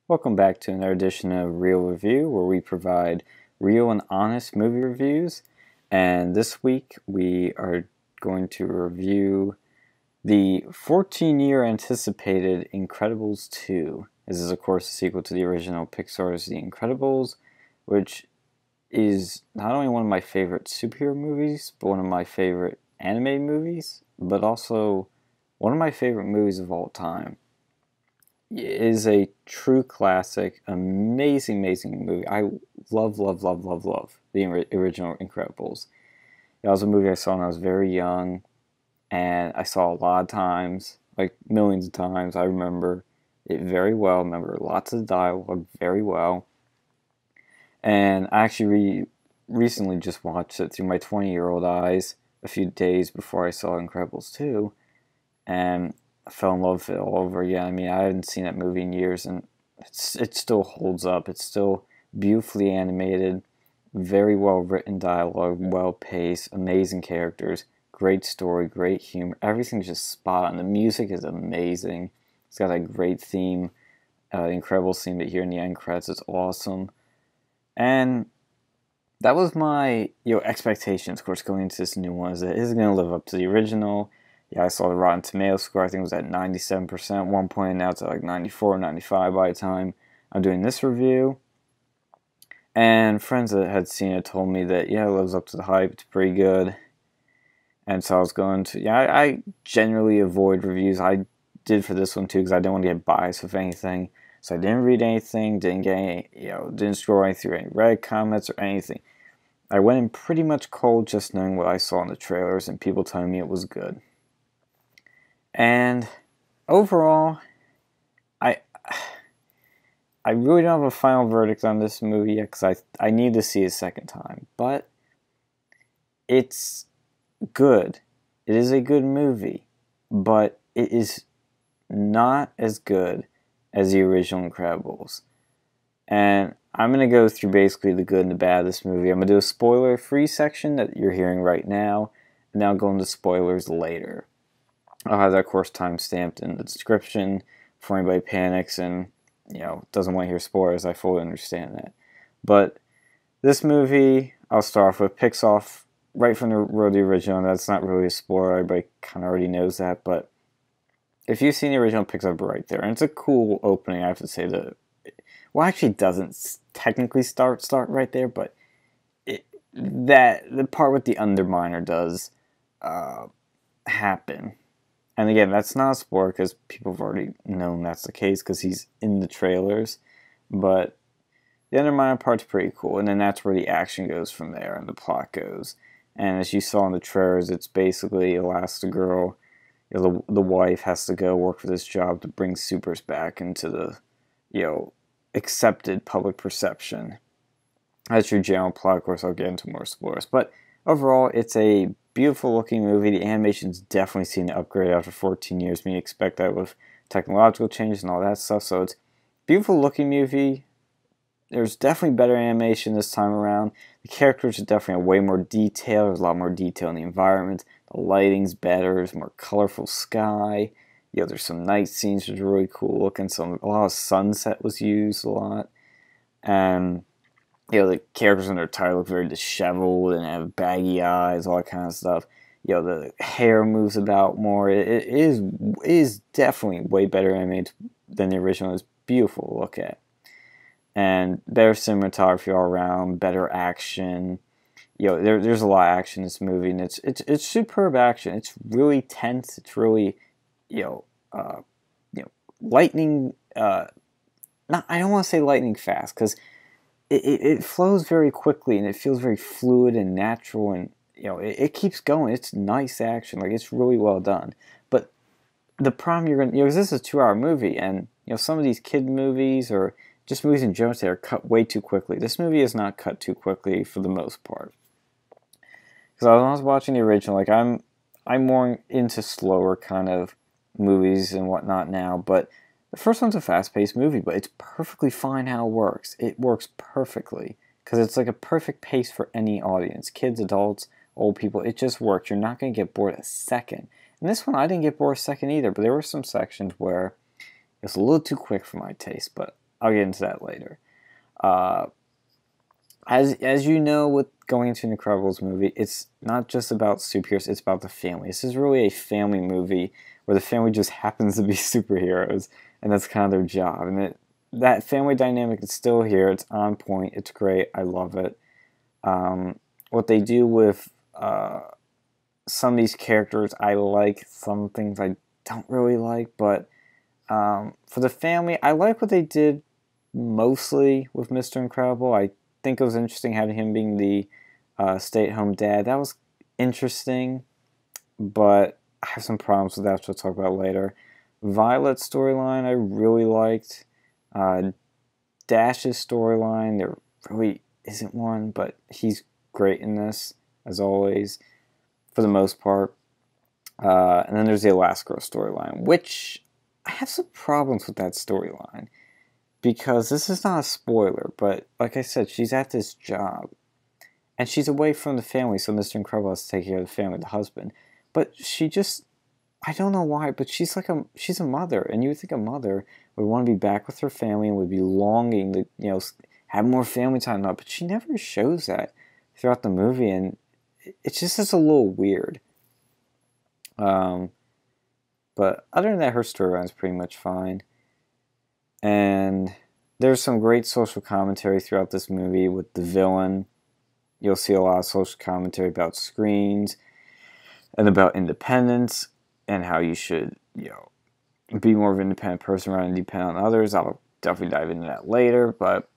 Welcome back to another edition of Real Review, where we provide real and honest movie reviews. And this week we are going to review the 14-year anticipated Incredibles 2. This is, of course, a sequel to the original Pixar's The Incredibles, which is not only one of my favorite superhero movies, but one of my favorite animated movies, but also one of my favorite movies of all time. It is a true classic, amazing movie. I love the original Incredibles. It was a movie I saw when I was very young, and I saw a lot of times, like millions of times. I remember it very well. I remember lots of dialogue very well. And I actually recently just watched it through my 20-year-old eyes a few days before I saw Incredibles 2, and I fell in love with it all over again. I mean, I haven't seen that movie in years, and it still holds up. It's still beautifully animated, very well written dialogue, well paced, amazing characters, great story, great humor. Everything's just spot on. The music is amazing. It's got a great theme, incredible theme that here in the end credits is awesome. And that was my expectations, of course, going into this new one, is that it is going to live up to the original. Yeah, I saw the Rotten Tomatoes score. I think it was at 97% at one point. Now it's at like 94, 95 by the time I'm doing this review. And friends that had seen it told me that, yeah, it lives up to the hype. It's pretty good. And so I was going to, yeah, I generally avoid reviews. I did for this one too because I didn't want to get biased with anything. So I didn't read anything, didn't get any, didn't scroll through any Reddit comments or anything. I went in pretty much cold, just knowing what I saw in the trailers and people telling me it was good. And overall, I really don't have a final verdict on this movie yet because I need to see it a second time. But it's good. It is a good movie, but it is not as good as the original Incredibles. And I'm going to go through basically the good and the bad of this movie. I'm going to do a spoiler-free section that you're hearing right now, and then I'll go into spoilers later. I'll have that, of course, time-stamped in the description before anybody panics and, doesn't want to hear spoilers. I fully understand that. But this movie, I'll start off with, picks off right from the original. That's not really a spoiler. Everybody kind of already knows that. But if you've seen the original, it picks up right there. And it's a cool opening, I have to say. Well, actually, it doesn't technically start right there, but the part with the Underminer does happen. And again, that's not a spoiler because people have already known that's the case because he's in the trailers. But the Underminer part's pretty cool, and then that's where the action goes from there and the plot goes. And as you saw in the trailers, it's basically Elastigirl, the wife, has to go work for this job to bring supers back into the, accepted public perception. That's your general plot. Of course, I'll get into more spoilers. But overall, it's a beautiful looking movie. The animation's definitely seen an upgrade after 14 years. We expect that with technological changes and all that stuff. So it's a beautiful looking movie. There's definitely better animation this time around. The characters are definitely way more detailed. There's a lot more detail in the environment. The lighting's better. There's more colorful sky. There's some night scenes which are really cool looking. A lot of sunset was used a lot. And the characters in their attire look very disheveled and have baggy eyes, all that kind of stuff. The hair moves about more. It is definitely way better animated than the original. It's beautiful to look at. And better cinematography all around, better action. There's a lot of action in this movie, and it's superb action. It's really tense. It's really, lightning. Not, I don't want to say lightning fast because it flows very quickly and it feels very fluid and natural, and it keeps going. It's nice action, like it's really well done. But the problem you're gonna, this is a 2-hour movie, and some of these kid movies or just movies in general are cut way too quickly. This movie is not cut too quickly for the most part. Because when I was watching the original, like I'm more into slower kind of movies and whatnot now, but the first one's a fast-paced movie, but it's perfectly fine how it works. It works perfectly because it's like a perfect pace for any audience. Kids, adults, old people, it just works. You're not going to get bored a second. And this one, I didn't get bored a second either, but there were some sections where it was a little too quick for my taste, but I'll get into that later. Uh, as you know, with going into an Incredibles movie, it's not just about superheroes, it's about the family. This is really a family movie where the family just happens to be superheroes, and that's kind of their job. And that family dynamic is still here. It's on point. It's great. I love it. What they do with some of these characters, I like. Some things I don't really like. But for the family, I like what they did mostly with Mr. Incredible. I think it was interesting having him being the stay-at-home dad. That was interesting, but I have some problems with that, which we'll talk about later. Violet's storyline I really liked. Dash's storyline, there really isn't one, but he's great in this, as always, for the most part. And then there's the Elastigirl storyline, which I have some problems with that storyline. Because this is not a spoiler, but like I said, she's at this job. And she's away from the family, so Mr. Incredible has to take care of the family, the husband. But she just, I don't know why, but she's a mother. And you would think a mother would want to be back with her family and would be longing to, have more family time. But she never shows that throughout the movie, and it's just a little weird. But other than that, her storyline is pretty much fine. And there's some great social commentary throughout this movie with the villain. You'll see a lot of social commentary about screens and about independence and how you should, be more of an independent person rather than depend on others. I'll definitely dive into that later, but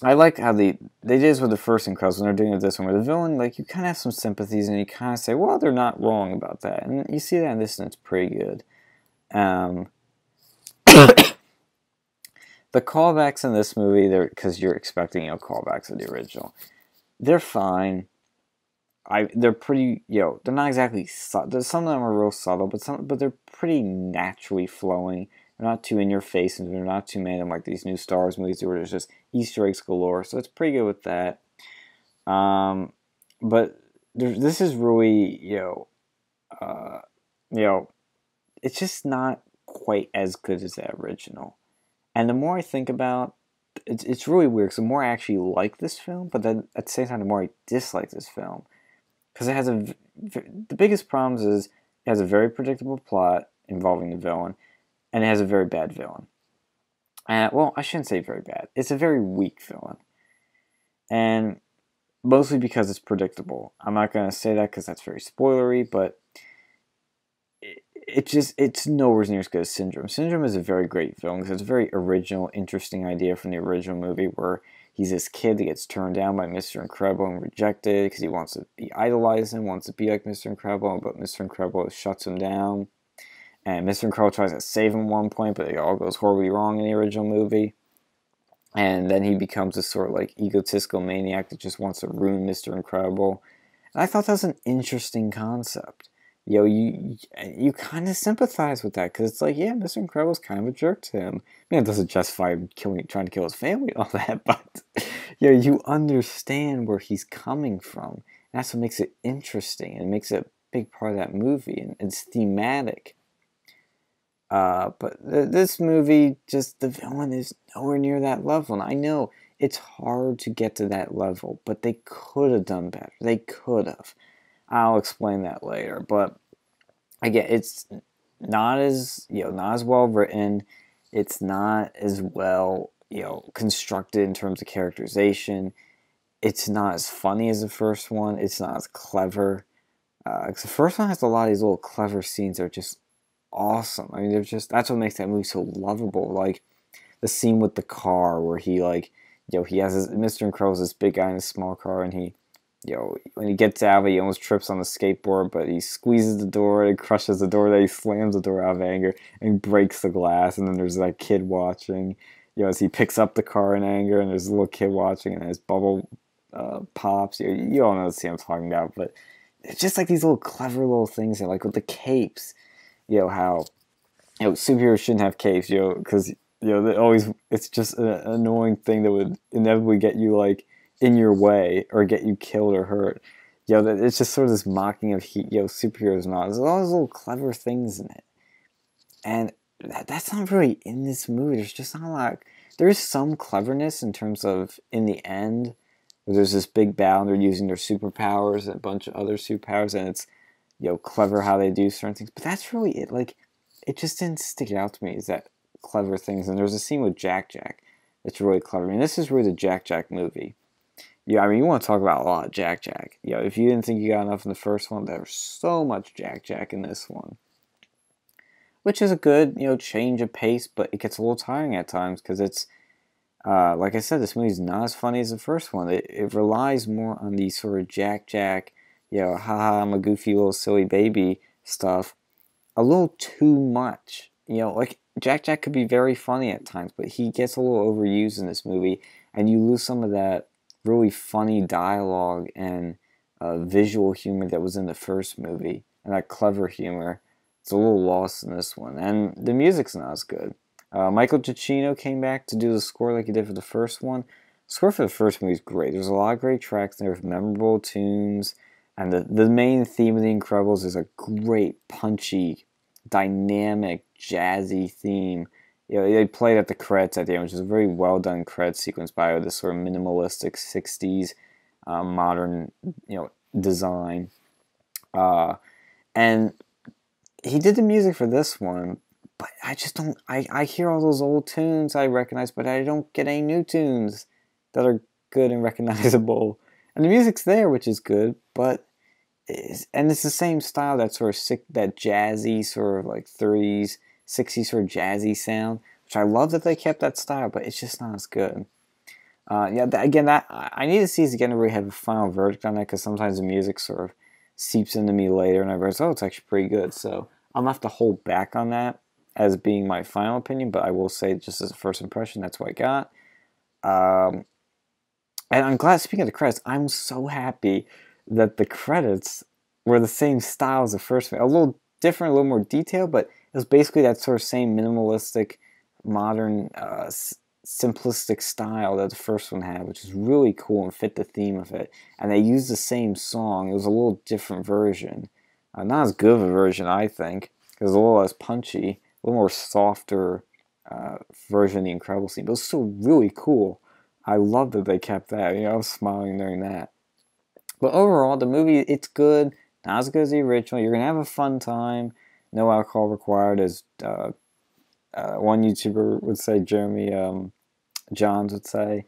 I like how they did this with the first Incredibles, when they're doing it this one, where the villain, you kind of have some sympathies and you kind of say, well, they're not wrong about that. And you see that in this, and it's pretty good. The callbacks in this movie, because you're expecting, callbacks of the original, they're fine. They're pretty, they're not exactly subtle. Some of them are real subtle, but they're pretty naturally flowing. They're not too in your face, and they're not too many of them like these new Star Wars movies where there's just Easter eggs galore. So it's pretty good with that. But this is really, it's just not quite as good as the original. And the more I think about it, it's really weird, because the more I actually like this film, but then at the same time, the more I dislike this film. Because it has the biggest problems is it has a very predictable plot involving the villain, and it has a very bad villain. Well, I shouldn't say very bad. It's a very weak villain. And mostly because it's predictable. I'm not going to say that because that's very spoilery, but it's nowhere near as good as Syndrome. Syndrome is a very great film because it's a very original, interesting idea from the original movie, where he's this kid that gets turned down by Mr. Incredible and rejected because he wants to be idolized and wants to be like Mr. Incredible, but Mr. Incredible shuts him down. And Mr. Incredible tries to save him at one point, but it all goes horribly wrong in the original movie. And then he becomes this sort of egotistical maniac that just wants to ruin Mr. Incredible. And I thought that was an interesting concept. You kind of sympathize with that, because it's yeah, Mr. Incredible's kind of a jerk to him. I mean, it doesn't justify him trying to kill his family and all that, but you understand where he's coming from. And that's what makes it interesting, and makes it a big part of that movie, and it's thematic. But this movie, just the villain is nowhere near that level. And I know it's hard to get to that level, but they could have done better. They could have. I'll explain that later. But again, it's not as not as well written. It's not as well constructed in terms of characterization. It's not as funny as the first one. It's not as clever. Because the first one has a lot of these little clever scenes that are just awesome. I mean, that's what makes that movie so lovable. Like the scene with the car where he he has Mr. Incredible's this big guy in a small car, and he when he gets out of it, he almost trips on the skateboard, but he squeezes the door and crushes the door. Then he slams the door out of anger and breaks the glass. And then there's that kid watching, as he picks up the car in anger, and there's a little kid watching, and his bubble pops. You all know the scene I'm talking about, but it's just these little clever little things that, with the capes, how superheroes shouldn't have capes, because it's just an annoying thing that would inevitably get you in your way or get you killed or hurt. It's just sort of this mocking of superheroes and all. There's all those little clever things in it, and that's not really in this movie. There's just not a lot there is some cleverness in terms of, in the end, where there's this big battle and they're using their superpowers and a bunch of other superpowers, and it's, clever how they do certain things. But that's really it. Like, it just didn't stick out to me as that clever things. And there's a scene with Jack Jack that's really clever. I mean, this is really the Jack Jack movie. Yeah, I mean, you want to talk about a lot of Jack Jack. If you didn't think you got enough in the first one, there's so much Jack Jack in this one. Which is a good, change of pace, but it gets a little tiring at times because it's, like I said, this movie's not as funny as the first one. It relies more on the sort of Jack Jack, haha, I'm a goofy little silly baby stuff a little too much. Like Jack Jack could be very funny at times, but he gets a little overused in this movie, and you lose some of that really funny dialogue and visual humor that was in the first movie, and that clever humor. It's a little lost in this one, and the music's not as good. Michael Giacchino came back to do the score like he did for the first one. The score for the first movie is great. There's a lot of great tracks there with memorable tunes, and the main theme of The Incredibles is a great, punchy, dynamic, jazzy theme. They played at the credits at the end, which is a very well done credit sequence by this sort of minimalistic 60s modern, design. And he did the music for this one, but I just don't, I hear all those old tunes I recognize, but I don't get any new tunes that are good and recognizable. And the music's there, which is good, but it's the same style, that sort of that jazzy sort of like 30s, 60s sort of jazzy sound, which I love that they kept that style, but it's just not as good. That I need to see is again to really have a final verdict on that, because sometimes the music sort of seeps into me later, and I realize, it's actually pretty good. So I'm gonna have to hold back on that as being my final opinion, but I will say, just as a first impression, that's what I got. And I'm glad, speaking of the credits, I'm so happy that the credits were the same style as the first one. A little different, a little more detailed, but it was basically that sort of same minimalistic, modern, simplistic style that the first one had, which is really cool and fit the theme of it. And they used the same song. It was a little different version. Not as good of a version, I think. It was a little less punchy, a little more softer version of The Incredibles scene, but it was still really cool. I love that they kept that. I was smiling during that. But overall, the movie, it's good. Not as good as the original. You're going to have a fun time. No alcohol required, as one YouTuber would say, Jeremy Johns would say.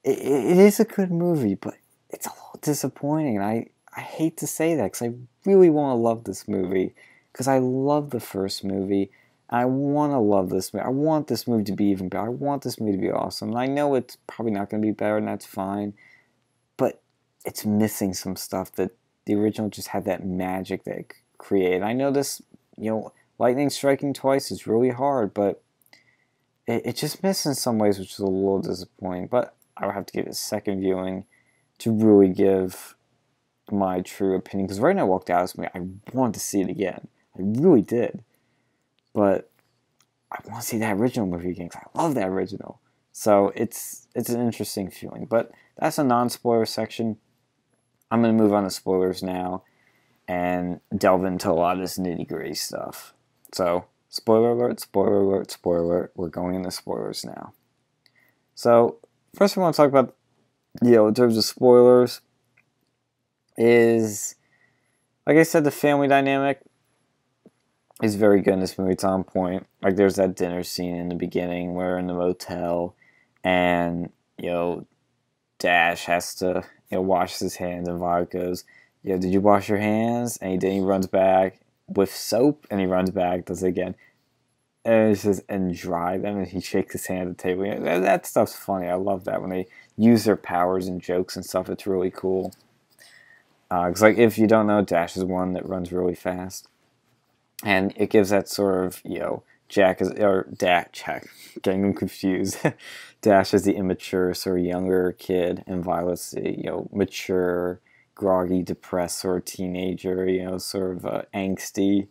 It is a good movie, but it's a little disappointing. And I hate to say that, because I really want to love this movie. Because I love the first movie. I want to love this movie. I want this movie to be even better. I want this movie to be awesome. And I know it's probably not going to be better, and that's fine. But it's missing some stuff that the original just had that magic that it created. I know this, lightning striking twice is really hard, but it just missed in some ways, which is a little disappointing. But I would have to give it a second viewing to really give my true opinion. Because right now I walked out of this movie, I wanted to see it again. I really did. But I want to see that original movie again, because I love that original. So it's an interesting feeling. But that's a non-spoiler section. I'm going to move on to spoilers now and delve into a lot of this nitty-gritty stuff. So, spoiler alert, spoiler alert, spoiler alert. We're going into spoilers now. So, first I want to talk about, in terms of spoilers, is, like I said, the family dynamic is very good in this movie. It's on point. Like, there's that dinner scene in the beginning where we're in the motel, and, Dash has to, wash his hands, and Violet goes, did you wash your hands? And he runs back with soap, and he runs back, does it again. And it says, and dry them, and he shakes his hand at the table. That stuff's funny. I love that when they use their powers and jokes and stuff. It's really cool. Because, if you don't know, Dash is one that runs really fast. And it gives that sort of, Jack, getting them confused. Dash is the immature, sort of younger kid, and Violet's the, mature, groggy, depressed sort of teenager, sort of angsty,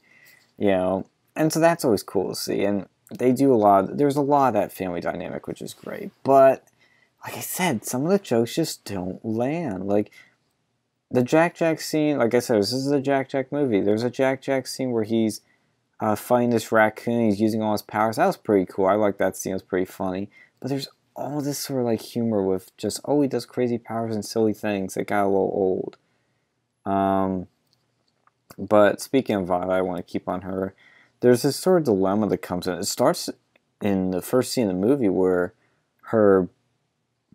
and so that's always cool to see. And they do there's a lot of that family dynamic, which is great. But, like I said, some of the jokes just don't land. Like, the Jack Jack scene, like I said, this is a Jack Jack movie. There's a Jack Jack scene where he's fighting this raccoon, he's using all his powers. That was pretty cool. I like that scene. It was pretty funny. but there's all this sort of like humor with just, oh, he does crazy powers and silly things that got a little old. But speaking of Violet, I want to keep on her. There's this sort of dilemma that comes in. It starts in the first scene of the movie where her,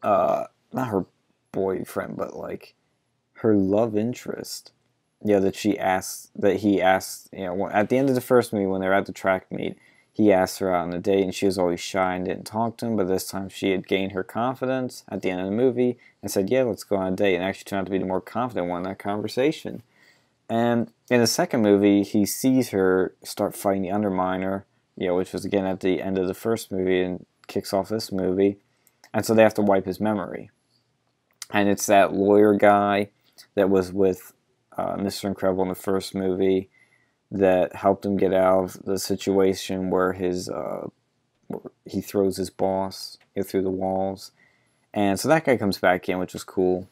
not her boyfriend, but like her love interest, that he asked, at the end of the first movie when they're at the track meet, he asked her out on a date and she was always shy and didn't talk to him, but this time she had gained her confidence at the end of the movie and said, yeah, let's go on a date, and actually turned out to be the more confident one in that conversation. And in the second movie, he sees her start fighting the Underminer, which was again at the end of the first movie and kicks off this movie, and so they have to wipe his memory. And it's that lawyer guy that was with Mr. Incredible in the first movie that helped him get out of the situation where he throws his boss through the walls. And so that guy comes back in, which was cool.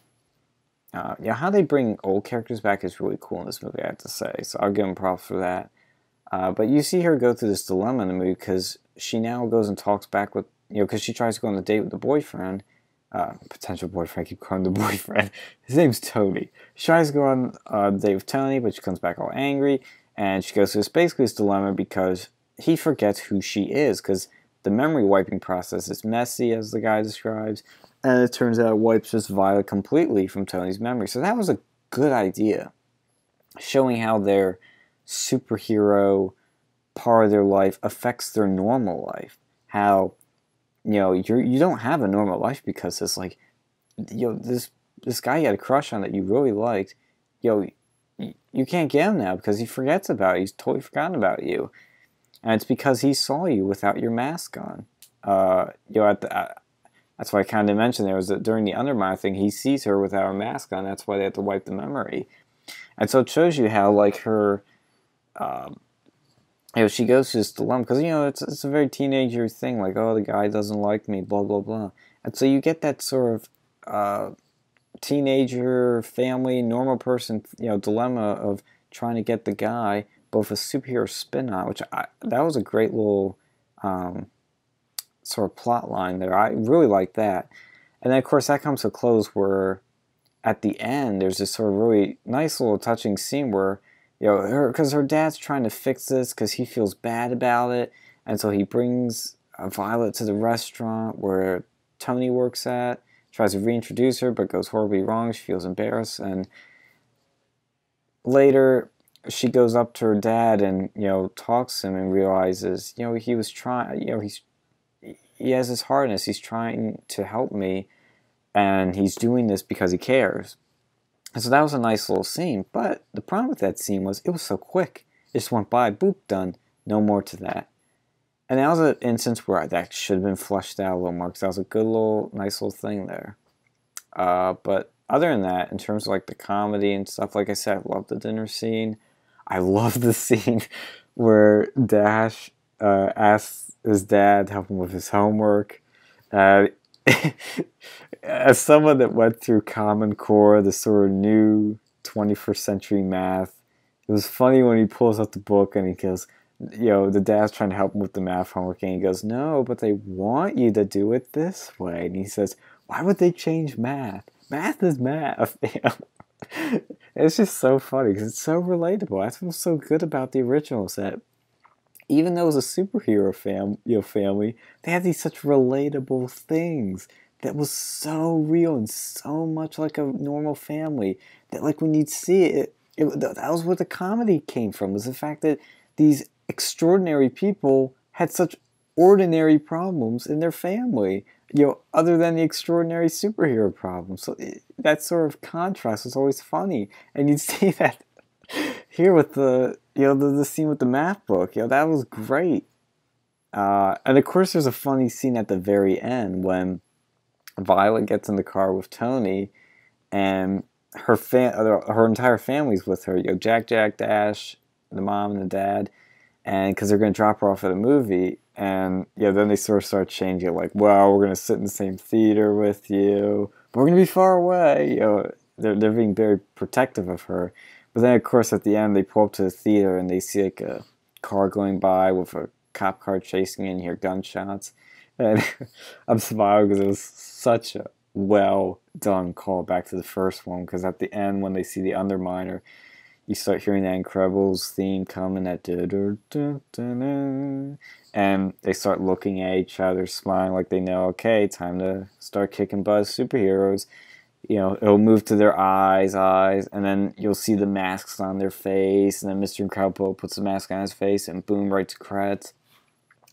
How they bring old characters back is really cool in this movie, I have to say. So I'll give them props for that. But you see her go through this dilemma in the movie because she now goes and talks back with, because she tries to go on a date with the boyfriend. Potential boyfriend, I keep calling him the boyfriend. His name's Tony. She tries to go on a date with Tony, but she comes back all angry. And she goes through this dilemma because he forgets who she is, because the memory wiping process is messy, as the guy describes, and it turns out it wipes just Violet completely from Tony's memory. So that was a good idea, showing how their superhero part of their life affects their normal life. How, you don't have a normal life because it's like, this guy you had a crush on that you really liked, you can't get him now because he forgets about you. He's totally forgotten about you. And it's because he saw you without your mask on. That's why I kind of mentioned there was that during the Underminer thing, he sees her without her mask on. That's why they have to wipe the memory. And so it shows you how, like, her, she goes through this dilemma. Because, it's a very teenager thing. Like, oh, the guy doesn't like me, blah, blah, blah. And so you get that sort of teenager, family, normal person, dilemma of trying to get the guy, both a superhero spin on, that was a great little sort of plot line there. I really like that. And then, of course, that comes to a close where at the end, there's this sort of really nice little touching scene where, because her dad's trying to fix this because he feels bad about it, and so he brings Violet to the restaurant where Tony works at, tries to reintroduce her, but goes horribly wrong. She feels embarrassed, and later she goes up to her dad and talks to him and realizes he was trying. He has this hardness. He's trying to help me, and he's doing this because he cares. And so that was a nice little scene. But the problem with that scene was it was so quick. It just went by, boop, done. No more to that. And that was an instance where that should have been fleshed out a little more, because that was a good little, nice little thing there. But other than that, in terms of like the comedy and stuff, like I said, I love the dinner scene. I love the scene where Dash asks his dad to help him with his homework. As someone that went through Common Core, the sort of new 21st century math, it was funny when he pulls out the book and he goes, the dad's trying to help him with the math homework, and he goes, no, but they want you to do it this way. And he says, why would they change math? Math is math. It's just so funny because it's so relatable. That's what's so good about the originals, that even though it was a superhero family, they had these such relatable things that was so real and so much like a normal family that, like, when you'd see it, that was where the comedy came from, was the fact that these extraordinary people had such ordinary problems in their family, other than the extraordinary superhero problems. So that sort of contrast was always funny, and you'd see that here with the scene with the math book. That was great. And of course, there's a funny scene at the very end when Violet gets in the car with Tony, and her entire family's with her. Jack, Dash, the mom and the dad, and because they're going to drop her off at a movie, and then they sort of start changing, like, well, we're going to sit in the same theater with you, but we're going to be far away. They're being very protective of her. But then, of course, at the end, they pull up to the theater and they see like a car going by with a cop car chasing it, and hear gunshots. And I'm smiling because it was such a well done callback to the first one. Because at the end, when they see the Underminer, you start hearing that Incredibles theme coming at and they start looking at each other, smiling like they know, okay, time to start kicking butt as superheroes. You know, it'll move to their eyes, and then you'll see the masks on their face, and then Mr. Incredible puts the mask on his face, and boom, right to credits.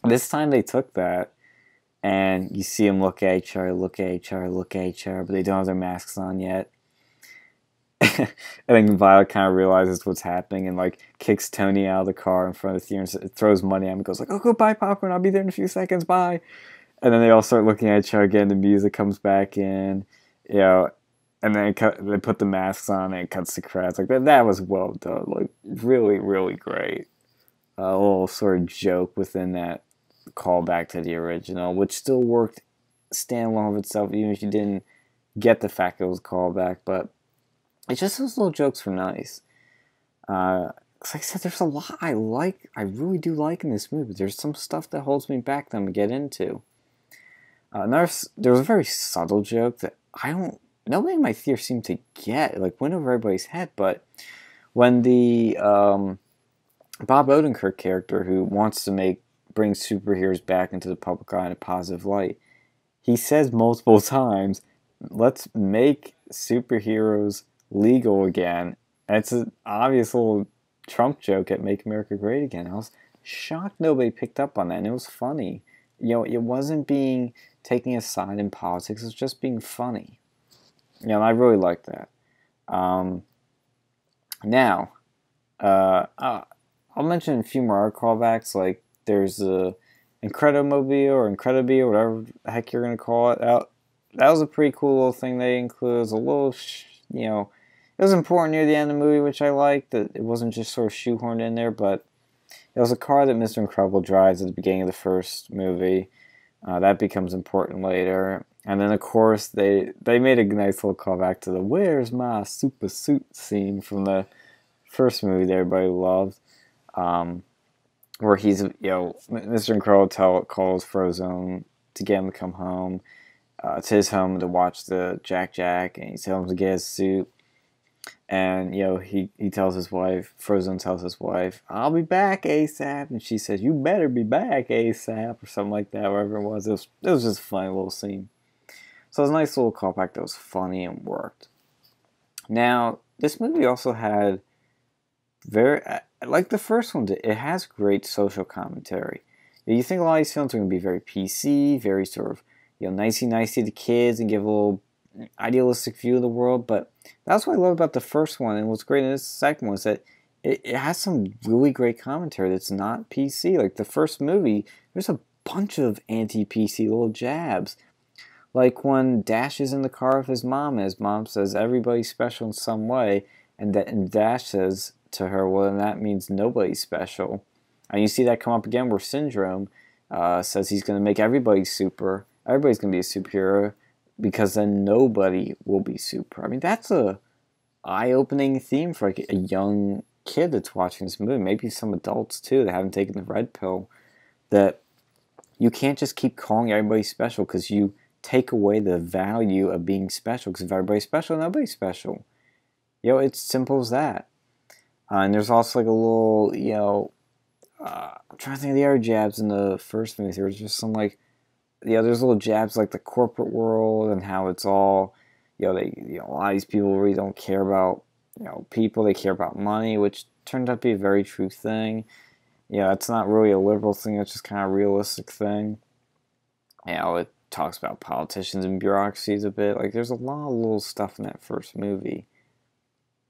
This time they took that, and you see them look at each other, look at each other, look at each other, but they don't have their masks on yet. And then Violet kind of realizes what's happening and like kicks Tony out of the car in front of the theater and throws money at him and goes like, "Oh, goodbye, Popcorn. I'll be there in a few seconds. Bye." And then they all start looking at each other again. The music comes back in, you know, and then they put the masks on and it cuts the credits. Like that was well done. Like really, really great. A little sort of joke within that callback to the original, which still worked standalone of itself, even if you didn't get the fact it was a callback. But it's just those little jokes were nice. Like I said, there's a lot I really do like in this movie. There's some stuff that holds me back that I'm gonna get into. There was a very subtle joke that nobody in my theater seemed to get. It like went over everybody's head, but when the Bob Odenkirk character who wants to bring superheroes back into the public eye in a positive light, he says multiple times, "Let's make superheroes legal again." And it's an obvious little Trump joke at Make America Great Again. I was shocked nobody picked up on that, and it was funny. You know, it wasn't taking a side in politics, it was just being funny. You know, and I really liked that. Now, I'll mention a few more callbacks, like there's the Incredimobile or Incredibile, whatever the heck you're going to call it. That was a pretty cool little thing they included. It was a little, you know, it was important near the end of the movie, which I liked, that it wasn't just sort of shoehorned in there, but it was a car that Mr. Incredible drives at the beginning of the first movie. That becomes important later. And then, of course, they made a nice little callback to the "Where's my super suit" scene from the first movie that everybody loved. Where he's, you know, Mr. Incredible calls Frozone to get him to come home, to his home to watch the Jack, and he tells him to get his suit. And, you know, he tells his wife, Frozone tells his wife, "I'll be back ASAP." And she says, "You better be back ASAP," or something like that, wherever it was. It was just a funny little scene. So it was a nice little callback that was funny and worked. Now, this movie also had like the first one did, it has great social commentary. You think a lot of these films are going to be very PC, very sort of, you know, nicey to kids and give a little idealistic view of the world, but that's what I love about the first one, and what's great in this second one is that it has some really great commentary that's not PC. Like the first movie, there's a bunch of anti-PC little jabs. Like when Dash is in the car with his mom, and his mom says everybody's special in some way, and Dash says to her, "Well, then that means nobody's special." And you see that come up again where Syndrome says he's going to make everybody super. Everybody's going to be a superhero, because then nobody will be super. I mean, that's a eye-opening theme for like a young kid that's watching this movie. Maybe some adults too that haven't taken the red pill. That you can't just keep calling everybody special, because you take away the value of being special. Because if everybody's special, nobody's special. You know, it's simple as that. And there's also like a little, you know, I'm trying to think of the other jabs in the first movie. There was just some like, yeah, there's little jabs like the corporate world and how it's all, you know, a lot of these people really don't care about, you know, people. They care about money, which turned out to be a very true thing. You know, it's not really a liberal thing. It's just kind of a realistic thing. You know, it talks about politicians and bureaucracies a bit. Like, there's a lot of little stuff in that first movie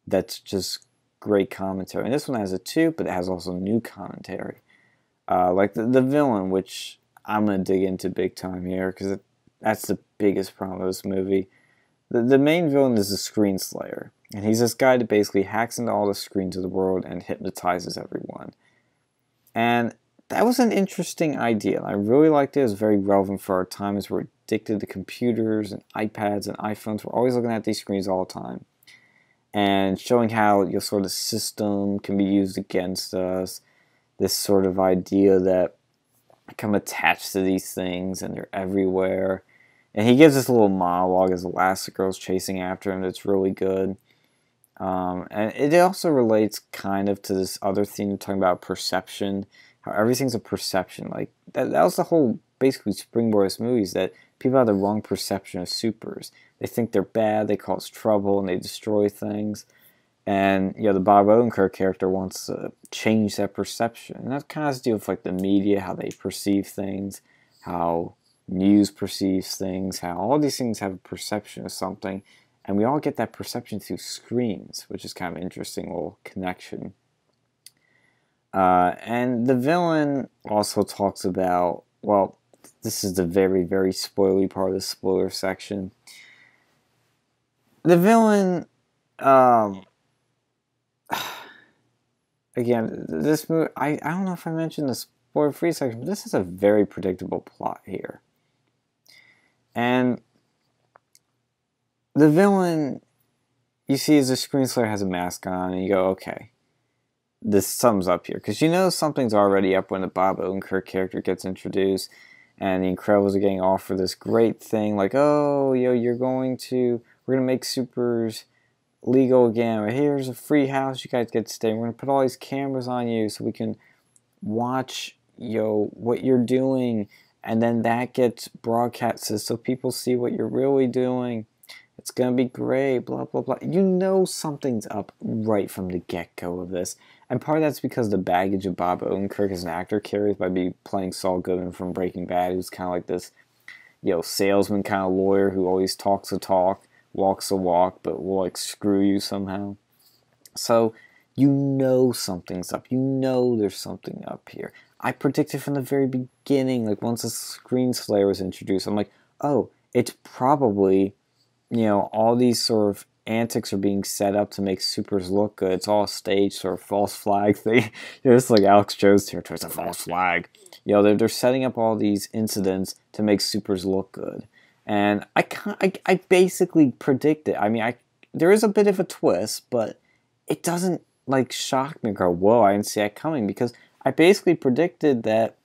that's just great commentary. And this one has it too, but it has also new commentary. Like the villain, which I'm going to dig into big time here, because that's the biggest problem with this movie. The main villain is the Screen Slayer. And he's this guy that basically hacks into all the screens of the world and hypnotizes everyone. And that was an interesting idea. I really liked it. It was very relevant for our time, as we're addicted to computers and iPads and iPhones. We're always looking at these screens all the time. And showing how your sort of system can be used against us. This sort of idea that become attached to these things, and they're everywhere. And he gives this little monologue as Elastigirl's chasing after him that's really good. And it also relates kind of to this other theme talking about perception, how everything's a perception. Like that was the whole basically springboard of this movie, is that people have the wrong perception of supers. They think they're bad, they cause trouble, and they destroy things. And the Bob Odenkirk character wants to change that perception, and that kind of has to do with like the media, how they perceive things, how news perceives things, how all these things have a perception of something, and we all get that perception through screens, which is kind of an interesting little connection. And the villain also talks about, well, this is the very, very spoilery part of the spoiler section. The villain, again, this movie, I don't know if I mentioned the spoiler-free section, but this is a very predictable plot here. And the villain, you see as the screen slayer has a mask on, and you go, okay, this sums up here. Because you know something's already up when the Bob Odenkirk character gets introduced, and the Incredibles are getting offered this great thing, like, oh, we're going to make supers legal again, or here's a free house you guys get to stay. We're going to put all these cameras on you so we can watch, what you're doing, and then that gets broadcasted so people see what you're really doing. It's going to be great, blah, blah, blah. You know something's up right from the get-go of this. And part of that's because the baggage of Bob Odenkirk as an actor carries by playing Saul Goodman from Breaking Bad, who's kind of like this, salesman kind of lawyer who always talks the talk, walks the walk, but will like screw you somehow. So you know something's up. You know there's something up here. I predicted from the very beginning, like once the Screen Slayer was introduced, I'm like, oh, it's probably, all these sort of antics are being set up to make supers look good. It's all a stage sort of false flag thing. It's like Alex Jones territory. It's a false flag. They're setting up all these incidents to make supers look good. And I basically predict it. I mean, there is a bit of a twist, but it doesn't like shock me or go, whoa, I didn't see that coming, because I basically predicted that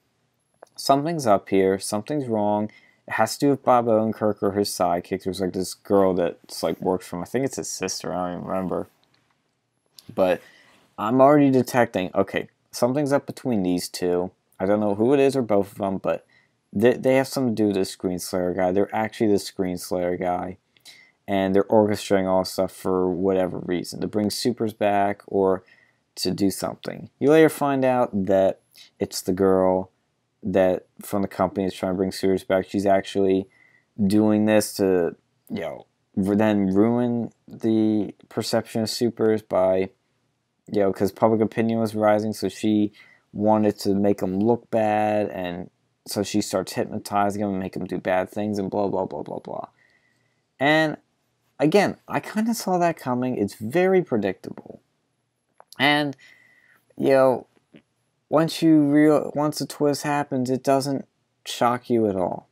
something's up here, something's wrong. It has to do with Bob Odenkirk or his sidekick. There's like this girl that's like works for him. I think it's his sister. I don't even remember. But I'm already detecting, okay, something's up between these two. I don't know who it is or both of them, but they have something to do with the Screen Slayer guy. They're actually the Screen Slayer guy. And they're orchestrating all this stuff for whatever reason. To bring supers back or to do something. You later find out that it's the girl that from the company is trying to bring supers back. She's actually doing this to, then ruin the perception of supers by, because public opinion was rising, so she wanted to make them look bad, and so she starts hypnotizing them and make them do bad things and blah, blah, blah, blah, blah. And again, I kind of saw that coming. It's very predictable. And, once the twist happens, it doesn't shock you at all.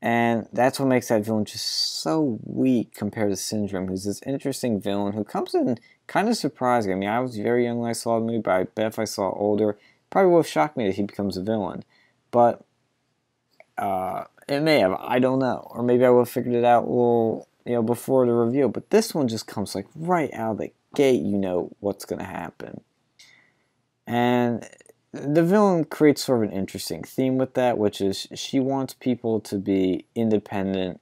And that's what makes that villain just so weak compared to Syndrome, who's this interesting villain who comes in kind of surprising. I mean, I was very young when I saw the movie, but I bet if I saw it older, it probably would have shocked me that he becomes a villain. But it may have, I don't know. Or maybe I would have figured it out a little, before the review. But this one just comes like right out of the gate, what's going to happen. And the villain creates sort of an interesting theme with that, which is she wants people to be independent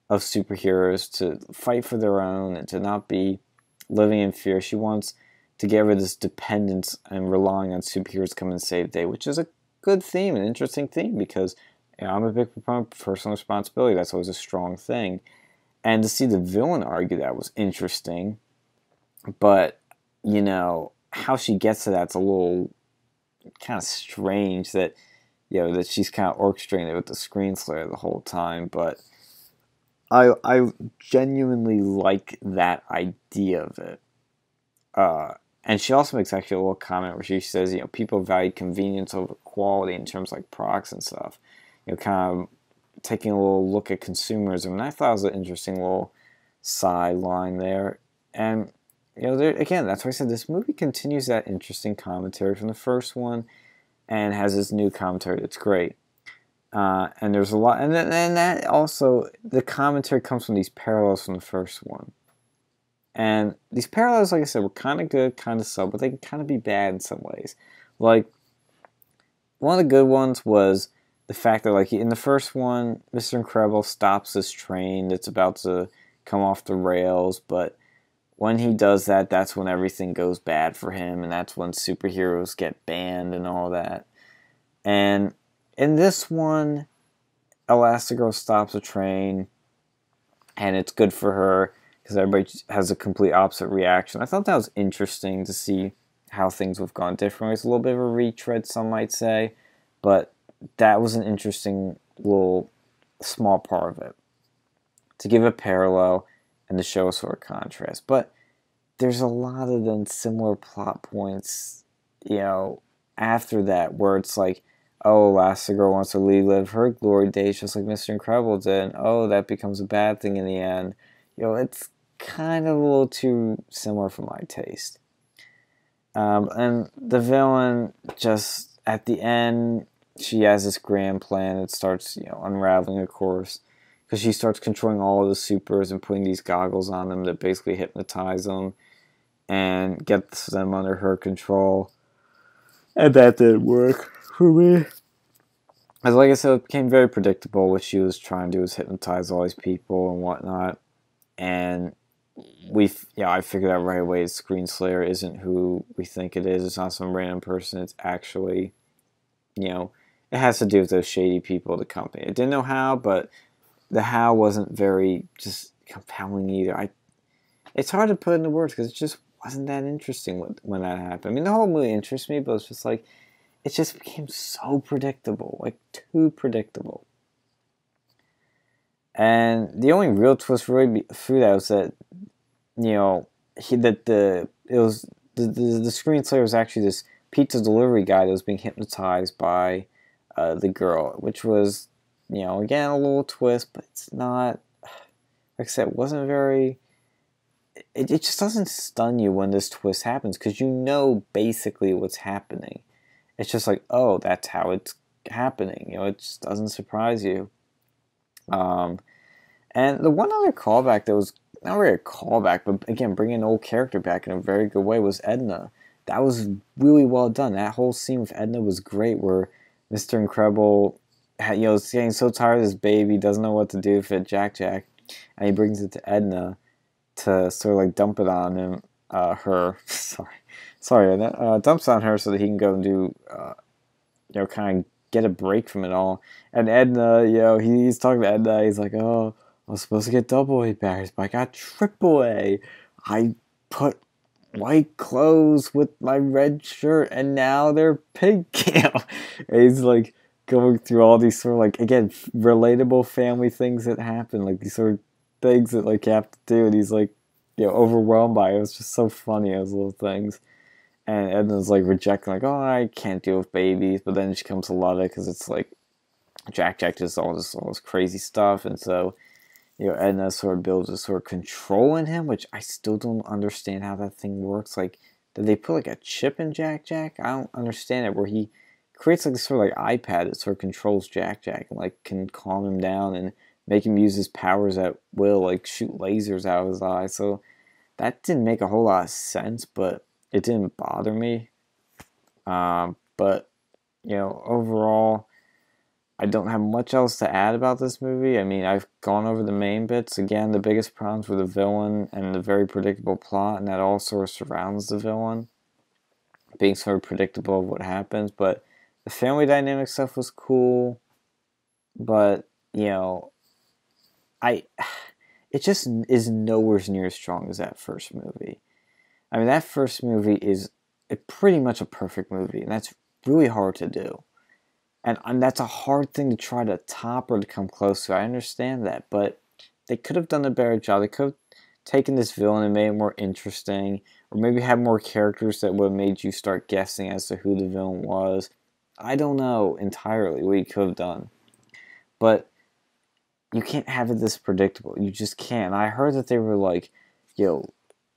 of superheroes, to fight for their own, and to not be living in fear. She wants to get rid of this dependence and relying on superheroes to come and save the day, which is a good theme, an interesting theme, because I'm a big proponent of personal responsibility. That's always a strong thing. And to see the villain argue that was interesting. But, how she gets to that's a little kind of strange that, that she's kind of orchestrating it with the Screen Slayer the whole time. But I genuinely like that idea of it. And she also makes actually a little comment where she says, people value convenience over quality in terms of like products and stuff. Kind of taking a little look at consumerism. And I thought it was an interesting little sideline there. And, again, that's why I said this movie continues that interesting commentary from the first one. and has this new commentary that's great. And there's a lot, and that also, the commentary comes from these parallels from the first one. And these parallels, like I said, were kind of good, kind of subtle, but they can kind of be bad in some ways. Like, one of the good ones was the fact that, like, in the first one, Mr. Incredible stops this train that's about to come off the rails, but when he does that, that's when everything goes bad for him, and that's when superheroes get banned and all that. And in this one, Elastigirl stops a train, and it's good for her, because everybody has a complete opposite reaction. I thought that was interesting to see how things have gone differently. It's a little bit of a retread, some might say, but that was an interesting little small part of it, to give a parallel and to show a sort of contrast. But there's a lot of then similar plot points, after that, where it's like, oh, Elastigirl wants to relive her glory days just like Mr. Incredible did, and oh, that becomes a bad thing in the end. It's kind of a little too similar for my taste. And the villain, just at the end, she has this grand plan. It starts, unraveling, of course, because she starts controlling all of the supers and putting these goggles on them that basically hypnotize them and gets them under her control. And that didn't work for me. As like I said, it became very predictable. What she was trying to do was hypnotize all these people and whatnot. And I figured out right away Screen Slayer isn't who we think it is. It's not some random person. It's actually, it has to do with those shady people of the company. I didn't know how, but the how wasn't very just compelling either. It's hard to put into words because it just wasn't that interesting when that happened. I mean, the whole movie interests me, but it's just like, it just became so predictable, like too predictable. And the only real twist really through that was that, the Screen Slayer was actually this pizza delivery guy that was being hypnotized by the girl, which was, again, a little twist, but it's not, like I said, it wasn't very, it just doesn't stun you when this twist happens, because you know basically what's happening. It's just like, oh, that's how it's happening. It just doesn't surprise you. And the one other callback that was not really a callback, but again, bringing an old character back in a very good way, was Edna. That was really well done. That whole scene with Edna was great, where Mr. Incredible, is getting so tired of this baby, doesn't know what to do with it, Jack, and he brings it to Edna to sort of like dump it on him, dumps on her so that he can go and do, kind of get a break from it all. And Edna, he's talking to Edna, he's like, oh, I was supposed to get AA batteries, but I got AAA. I put white clothes with my red shirt, and now they're pink. And he's like going through all these sort of like, again, relatable family things that happen, like these sort of things that like you have to do, and he's like, overwhelmed by it. It was just so funny, those little things. And Edna's like rejecting, like, oh, I can't deal with babies, but then she comes to love it because it's like Jack does all this crazy stuff, and so Edna sort of builds a sort of control in him, which I still don't understand how that thing works. Like, did they put like a chip in Jack? I don't understand it, where he creates like this sort of like iPad that sort of controls Jack and like can calm him down and make him use his powers at will, like shoot lasers out of his eyes. So that didn't make a whole lot of sense, but it didn't bother me. But overall, I don't have much else to add about this movie. I mean, I've gone over the main bits. Again, the biggest problems were the villain and the very predictable plot, and that all sort of surrounds the villain, being sort of predictable of what happens. But the family dynamic stuff was cool, but it just is nowhere near as strong as that first movie. I mean, that first movie is pretty much a perfect movie, and that's really hard to do. And that's a hard thing to try to top or to come close to. I understand that, but they could have done a better job. They could have taken this villain and made it more interesting, or maybe had more characters that would have made you start guessing as to who the villain was. I don't know entirely what you could have done. But you can't have it this predictable. You just can't. I heard that they were like,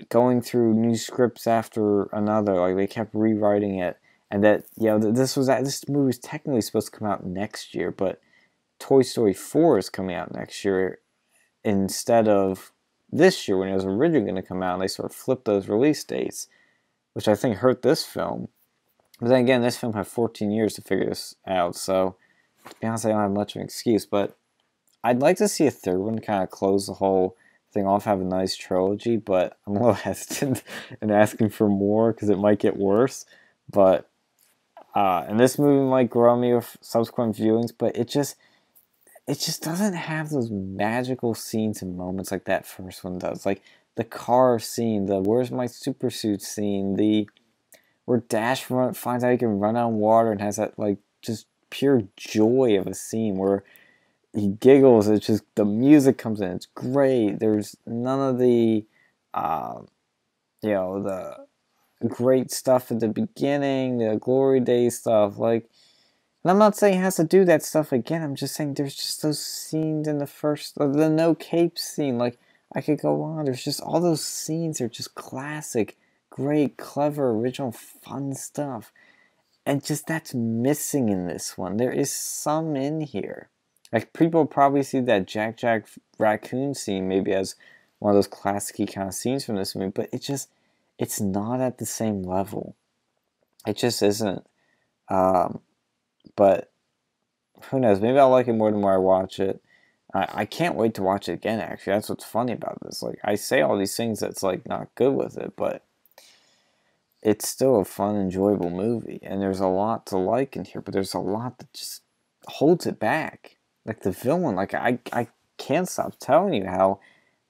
going through new scripts after another. Like, they kept rewriting it. and that this movie was technically supposed to come out next year, but Toy Story 4 is coming out next year instead of this year when it was originally going to come out, and they sort of flipped those release dates, which I think hurt this film. But then again, this film had 14 years to figure this out, so to be honest, I don't have much of an excuse, but I'd like to see a third one kind of close the whole thing off, have a nice trilogy, but I'm a little hesitant in asking for more because it might get worse. But and this movie might grow me with subsequent viewings, but it just doesn't have those magical scenes and moments like that first one does. Like the car scene, the "Where's my super suit" scene, the where Dash finds out he can run on water and has that like just pure joy of a scene where he giggles. It's just the music comes in. It's great. There's none of the, the great stuff at the beginning, the Glory Days stuff. Like, and I'm not saying he has to do that stuff again. I'm just saying there's just those scenes in the first, the no cape scene. Like, I could go on. There's just all those scenes are just classic, great, clever, original, fun stuff. And just that's missing in this one. There is some in here. Like, people probably see that Jack Jack raccoon scene maybe as one of those classic-y kind of scenes from this movie, but it's not at the same level. It just isn't. But who knows? Maybe I'll like it more the more I watch it. I can't wait to watch it again, actually. That's what's funny about this. Like, I say all these things that's, like, not good with it, but it's still a fun, enjoyable movie. And there's a lot to like in here, but there's a lot that just holds it back. Like the villain, like I can't stop telling you how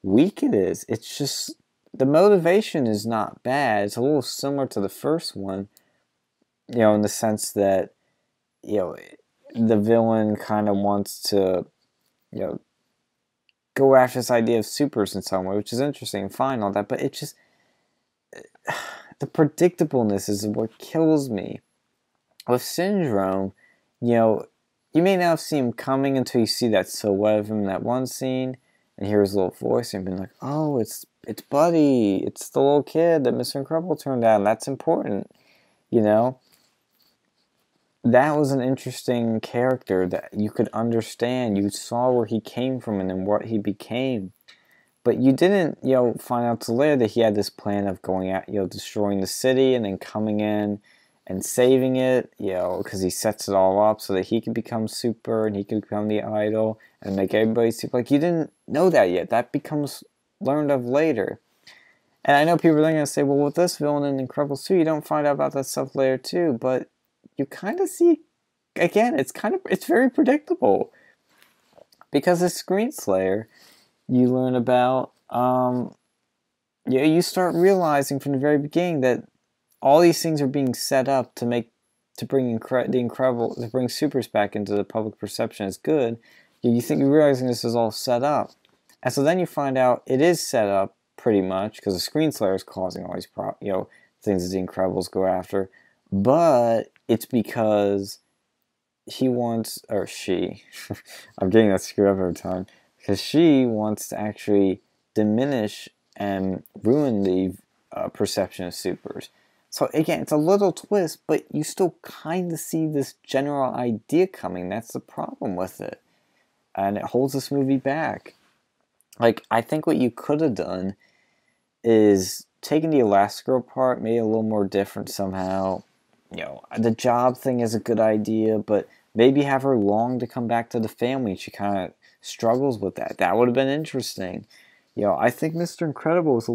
weak it is. It's just, the motivation is not bad. It's a little similar to the first one, in the sense that, the villain kind of wants to, go after this idea of supers in some way, which is interesting and fine, all that, but it just, the predictableness is what kills me. With Syndrome, you may not see him coming until you see that silhouette of him in that one scene and hear his little voice and be like, oh, it's Buddy. It's the little kid that Mr. Incredible turned out. That's important, That was an interesting character that you could understand. You saw where he came from and then what he became. But you didn't, find out till later that he had this plan of going out, destroying the city and then coming in and saving it, because he sets it all up so that he can become super and he can become the idol and make everybody super. Like, you didn't know that yet. That becomes learned of later. And I know people are going to say, well, with this villain in Incredibles 2, you don't find out about that stuff later too, but you kind of see, again, it's very predictable. Because as Screenslayer, you learn about, you start realizing from the very beginning that all these things are being set up to bring supers back into the public perception as good. You're realizing this is all set up, and so then you find out it is set up pretty much because the Screenslayer is causing all these things that the Incredibles go after, but it's because he wants, or she, I'm getting that screwed up every time, because she wants to actually diminish and ruin the perception of supers. So again, it's a little twist, but you still kind of see this general idea coming. That's the problem with it. And it holds this movie back. Like, I think what you could have done is taken the Elastigirl part, made it a little more different somehow. The job thing is a good idea, but maybe have her long to come back to the family. She kind of struggles with that. That would have been interesting. I think Mr. Incredible is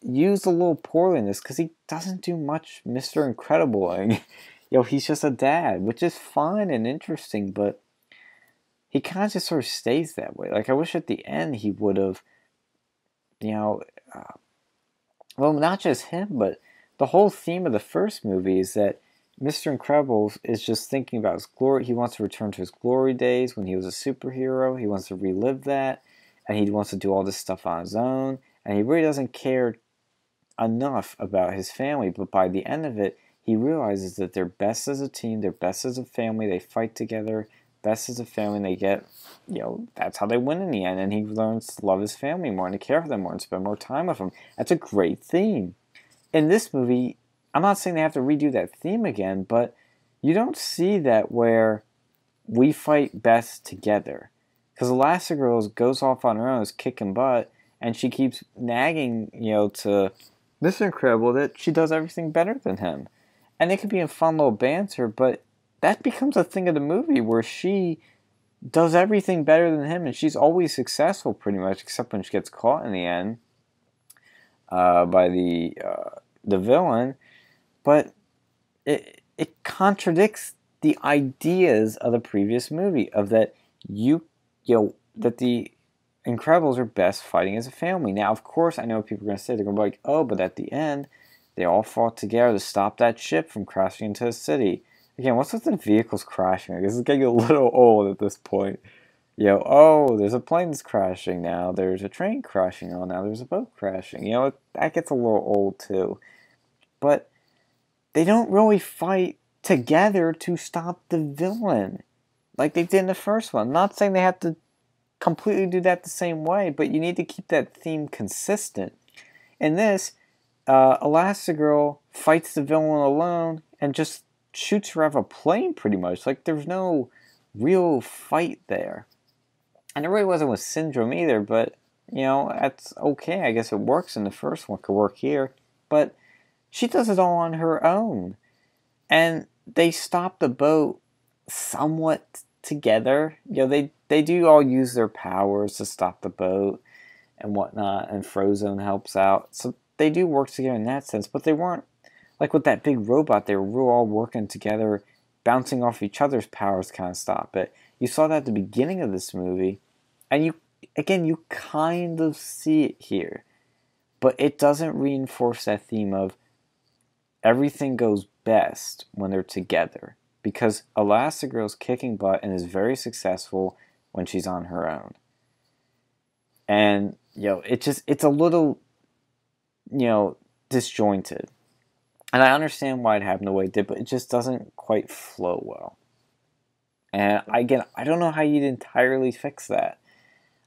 used a little poorly in this because he doesn't do much Mr. Incredible-ing. He's just a dad, which is fine and interesting, but he kind of just sort of stays that way. Like, I wish at the end he would have, well, not just him, but the whole theme of the first movie is that Mr. Incredible is just thinking about his glory. He wants to return to his glory days when he was a superhero. He wants to relive that, and he wants to do all this stuff on his own, and he really doesn't care enough about his family, but by the end of it, he realizes that they're best as a team, they're best as a family, they fight together, best as a family, and they get, that's how they win in the end, and he learns to love his family more and to care for them more and spend more time with them. That's a great theme. In this movie, I'm not saying they have to redo that theme again, but you don't see that where we fight best together. Because Elastigirl goes off on her own, is kicking butt, and she keeps nagging, to Mr. Incredible that she does everything better than him. And it could be a fun little banter, but that becomes a thing of the movie where she does everything better than him, and she's always successful pretty much, except when she gets caught in the end by the villain. But it contradicts the ideas of the previous movie of that that the Incredibles are best fighting as a family. Now, of course, I know people are going to say, they're going to be like, oh, but at the end, they all fought together to stop that ship from crashing into the city. Again, what's with the vehicles crashing? This is getting a little old at this point. Oh, there's a plane that's crashing now. There's a train crashing. Oh, now there's a boat crashing. That gets a little old too. But they don't really fight together to stop the villain like they did in the first one. I'm not saying they have to completely do that the same way, but you need to keep that theme consistent. In this, Elastigirl fights the villain alone and just shoots her out of a plane pretty much. Like, there's no real fight there. And it really wasn't with Syndrome either, but, that's okay. I guess it works in the first one, could work here. But she does it all on her own. And they stop the boat somewhat together. They do all use their powers to stop the boat and whatnot, and Frozone helps out. So they do work together in that sense, but they weren't, like with that big robot, they were all working together, bouncing off each other's powers to kind of stop it. You saw that at the beginning of this movie, and you kind of see it here. But it doesn't reinforce that theme of everything goes best when they're together. Because Elastigirl's kicking butt and is very successful when she's on her own. And, it's a little, disjointed. And I understand why it happened the way it did, but it just doesn't quite flow well. And again, I don't know how you'd entirely fix that.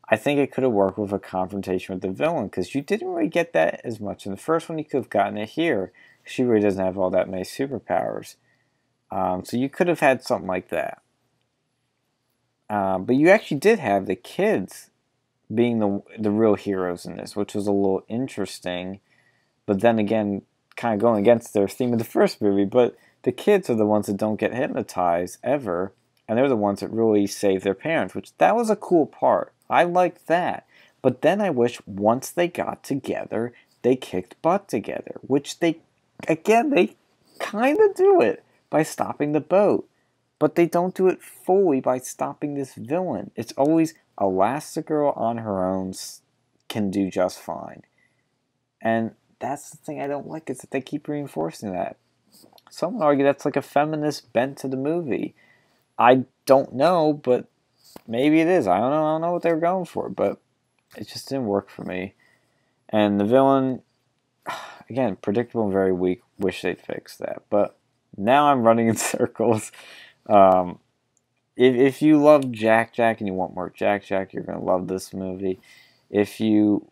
I think it could have worked with a confrontation with the villain, because you didn't really get that as much. In the first one, you could have gotten it here. She really doesn't have all that many superpowers. So you could have had something like that. But you actually did have the kids being the real heroes in this, which was a little interesting. But then again, kind of going against their theme of the first movie. But the kids are the ones that don't get hypnotized ever. And they're the ones that really save their parents, which that was a cool part. I liked that. But then I wish once they got together, they kicked butt together. Which they kind of do it by stopping the boat. But they don't do it fully by stopping this villain. It's always Elastigirl on her own can do just fine. And that's the thing I don't like, is that they keep reinforcing that. Some would argue that's like a feminist bent to the movie. I don't know, but maybe it is. I don't know what they were going for, but it just didn't work for me. And the villain, again, predictable and very weak. Wish they'd fix that. But now I'm running in circles. If you love Jack and you want more Jack, you're going to love this movie. If you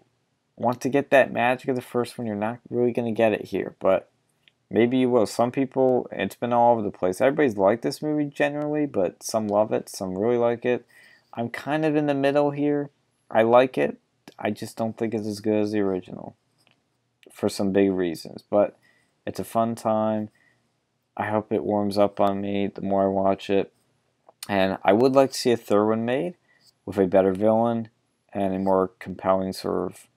want to get that magic of the first one, you're not really going to get it here. But maybe you will. Some people, it's been all over the place. Everybody's liked this movie generally, but some love it, some really like it. I'm kind of in the middle here. I like it. I just don't think it's as good as the original for some big reasons. But it's a fun time. I hope it warms up on me the more I watch it. And I would like to see a third one made with a better villain and a more compelling sort of,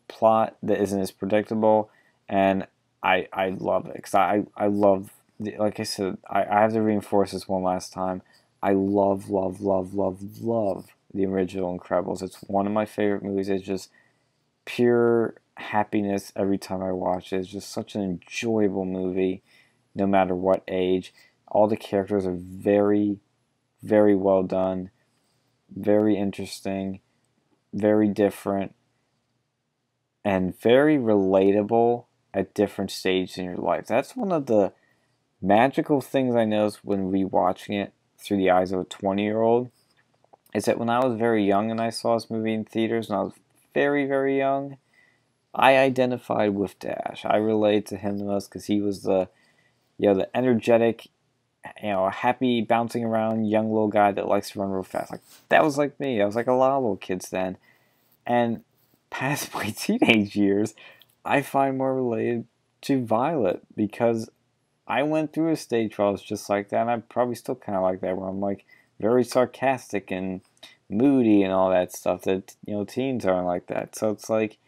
plot that isn't as predictable. And I love it, because I love, like I said, I have to reinforce this one last time. I love the original Incredibles. It's one of my favorite movies. It's just pure happiness every time I watch it. It's just such an enjoyable movie, no matter what age. All the characters are very, very well done, very interesting, very different, and very relatable at different stages in your life. That's one of the magical things I noticed when rewatching it through the eyes of a 20-year-old, is that when I was very young and I saw this movie in theaters, when I was very, very young, I identified with Dash. I related to him the most because he was the, the energetic, happy, bouncing around young little guy that likes to run real fast. Like, that was like me. I was like a lot of little kids then. And past my teenage years, I find more related to Violet because I went through a stage where I was just like that, and I'm probably still kind of like that, where I'm like very sarcastic and moody and all that stuff that teens aren't like that. So it's like,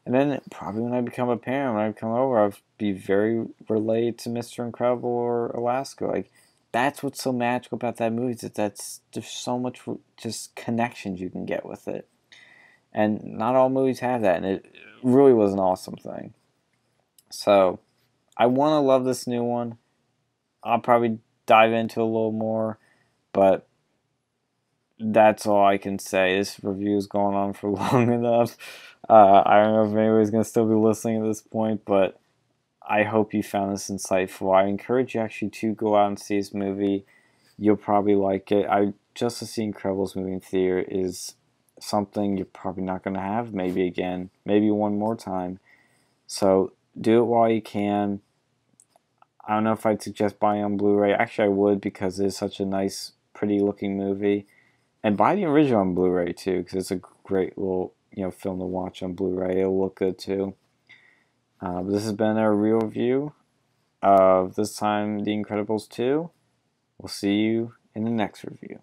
and then probably when I become a parent, when I come over, I'll be very related to Mr. Incredible or Alaska. Like, that's what's so magical about that movie, is that there's so much just connections you can get with it, and not all movies have that, and it really was an awesome thing. So I want to love this new one. I'll probably dive into a little more, but that's all I can say. This review is going on for long enough. I don't know if anybody's going to still be listening at this point, but I hope you found this insightful. I encourage you actually to go out and see this movie. You'll probably like it. Just to see Incredibles movie in theater is something you're probably not going to have maybe again, maybe one more time. So do it while you can. I don't know if I'd suggest buying on Blu-ray. Actually, I would, because it's such a nice, pretty looking movie. And buy the original on Blu-ray too, because it's a great little film to watch on Blu-ray. It'll look good too. This has been a real review of this time The Incredibles 2. We'll see you in the next review.